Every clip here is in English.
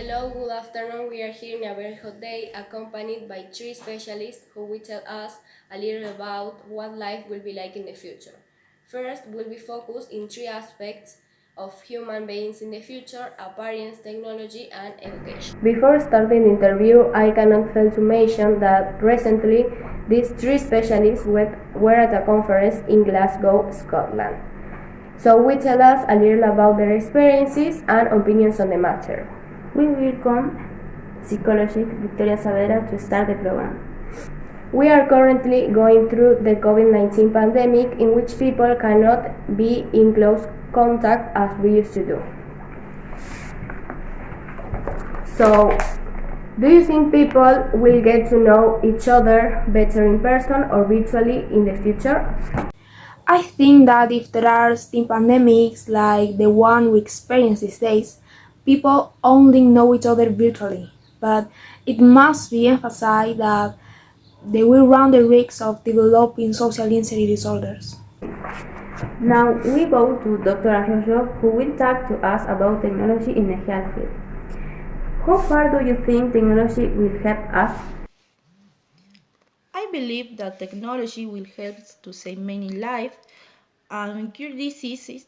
Hello, good afternoon. We are here in a very hot day, accompanied by three specialists who will tell us a little about what life will be like in the future. First, we'll be focused in three aspects of human beings in the future: appearance, technology, and education. Before starting the interview, I cannot fail to mention that recently these three specialists were at a conference in Glasgow, Scotland. So we tell us a little about their experiences and opinions on the matter. We welcome psychologist Victoria Saavedra to start the program. We are currently going through the COVID-19 pandemic, in which people cannot be in close contact as we used to do. So, do you think people will get to know each other better in person or virtually in the future? I think that if there are still pandemics like the one we experience these days, people only know each other virtually, but it must be emphasized that they will run the risk of developing social anxiety disorders. Now we go to Dr. Arroyo, who will talk to us about technology in the health field. How far do you think technology will help us? I believe that technology will help to save many lives and cure diseases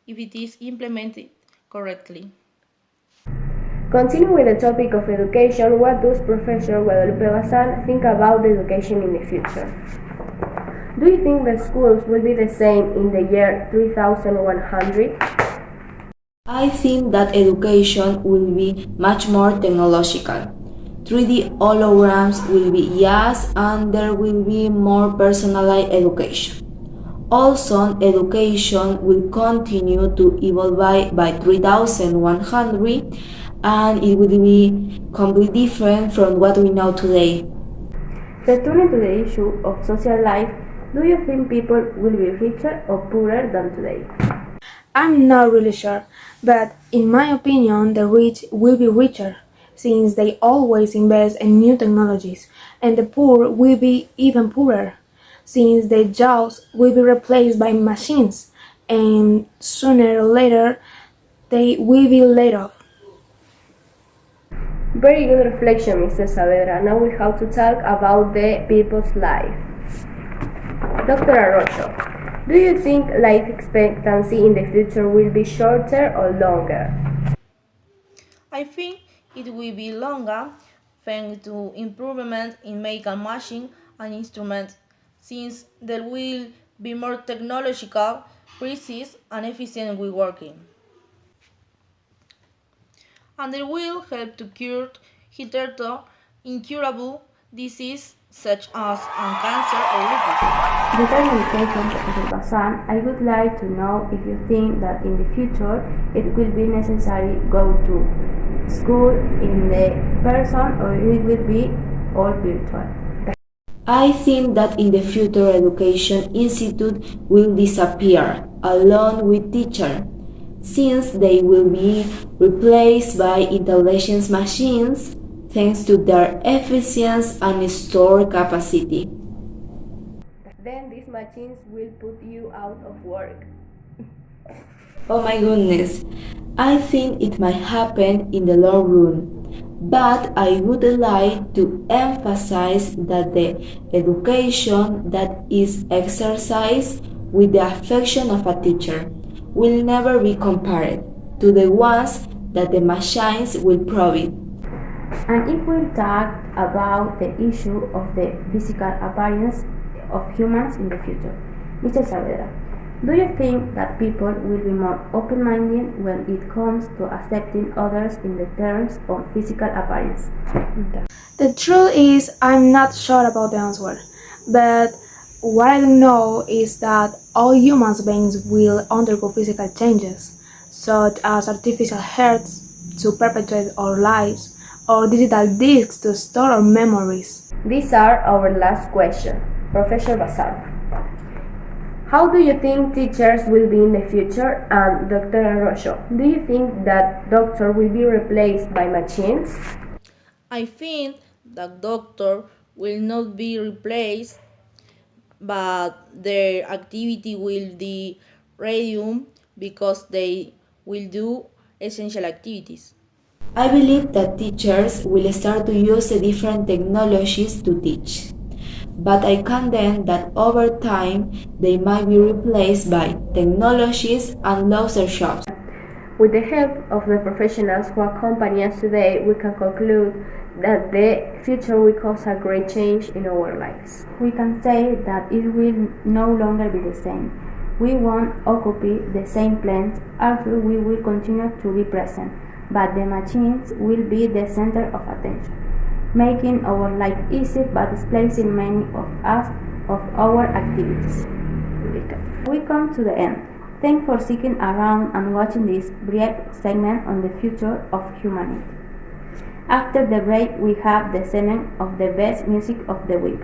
if it is implemented correctly. Continuing with the topic of education, what does Professor Guadalupe Bazan think about education in the future? Do you think the schools will be the same in the year 3100? I think that education will be much more technological. 3D holograms will be used and there will be more personalized education. Also, education will continue to evolve by 3100 and it will be completely different from what we know today. Returning to the issue of social life, do you think people will be richer or poorer than today? I'm not really sure, but in my opinion, the rich will be richer, since they always invest in new technologies, and the poor will be even poorer, since their jobs will be replaced by machines, and sooner or later they will be laid off. Very good reflection, Mr. Saavedra. Now we have to talk about the people's life. Dr. Arroyo, do you think life expectancy in the future will be shorter or longer? I think it will be longer thanks to improvement in medical machines and instruments, since there will be more technological, precise and efficient with working. And it will help to cure hitherto incurable diseases such as cancer or lupus. Before medication, Professor Bazan, I would like to know if you think that in the future it will be necessary go to school in the person or it will be all virtual. I think that in the future education institute will disappear along with teachers, since they will be replaced by intelligence machines thanks to their efficiency and store capacity. Then these machines will put you out of work. Oh my goodness, I think it might happen in the long run, but I would like to emphasize that the education that is exercised with the affection of a teacher will never be compared to the ones that the machines will provide. And if we talk about the issue of the physical appearance of humans in the future, Mr. Saavedra, do you think that people will be more open-minded when it comes to accepting others in the terms of physical appearance? The truth is, I'm not sure about the answer, but what I do know is that all human beings will undergo physical changes, such as artificial hearts to perpetuate our lives, or digital discs to store our memories. These are our last question. Professor Bazan, how do you think teachers will be in the future? And Dr. Arroyo, do you think that doctors will be replaced by machines? I think that doctor will not be replaced, but their activity will be resumed because they will do essential activities. I believe that teachers will start to use different technologies to teach, but I condemn that over time they might be replaced by technologies and lose their jobs. With the help of the professionals who accompany us today, we can conclude that the future will cause a great change in our lives. We can say that it will no longer be the same. We won't occupy the same planes, although we will continue to be present, but the machines will be the center of attention, making our life easy but displacing many of us of our activities. We come to the end. Thanks for sticking around and watching this brief segment on the future of humanity. After the break, we have the segment of the best music of the week.